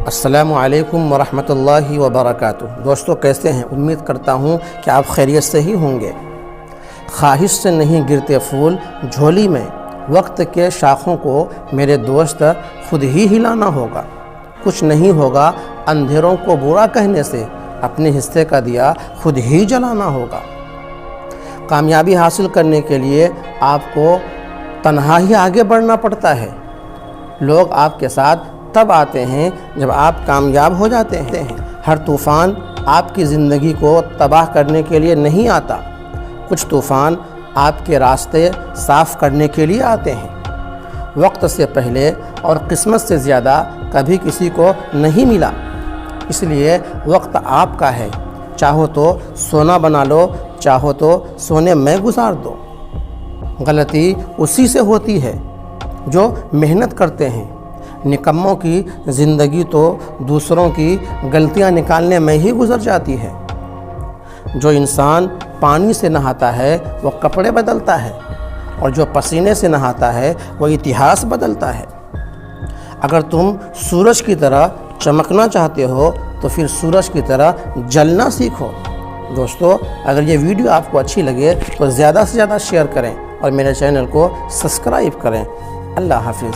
السلام علیکم ورحمۃ اللہ وبرکاتہ۔ دوستو کیسے ہیں؟ امید کرتا ہوں کہ آپ خیریت سے ہی ہوں گے۔ خواہش سے نہیں گرتے پھول جھولی میں، وقت کے شاخوں کو میرے دوست خود ہی ہلانا ہوگا۔ کچھ نہیں ہوگا اندھیروں کو برا کہنے سے، اپنے حصے کا دیا خود ہی جلانا ہوگا۔ کامیابی حاصل کرنے کے لیے آپ کو تنہا ہی آگے بڑھنا پڑتا ہے۔ لوگ آپ کے ساتھ تب آتے ہیں جب آپ کامیاب ہو جاتے ہیں۔ ہر طوفان آپ کی زندگی کو تباہ کرنے کے لیے نہیں آتا، کچھ طوفان آپ کے راستے صاف کرنے کے لیے آتے ہیں۔ وقت سے پہلے اور قسمت سے زیادہ کبھی کسی کو نہیں ملا، اس لیے وقت آپ کا ہے۔ چاہو تو سونا بنا لو، چاہو تو سونے میں گزار دو۔ غلطی اسی سے ہوتی ہے جو محنت کرتے ہیں۔ نکموں کی زندگی تو دوسروں کی غلطیاں نکالنے میں ہی گزر جاتی ہے۔ جو انسان پانی سے نہاتا ہے وہ کپڑے بدلتا ہے، اور جو پسینے سے نہاتا ہے وہ اتہاس بدلتا ہے۔ اگر تم سورج کی طرح چمکنا چاہتے ہو تو پھر سورج کی طرح جلنا سیکھو۔ دوستو اگر یہ ویڈیو آپ کو اچھی لگے تو زیادہ سے زیادہ شیئر کریں اور میرے چینل کو سبسکرائب کریں۔ اللہ حافظ۔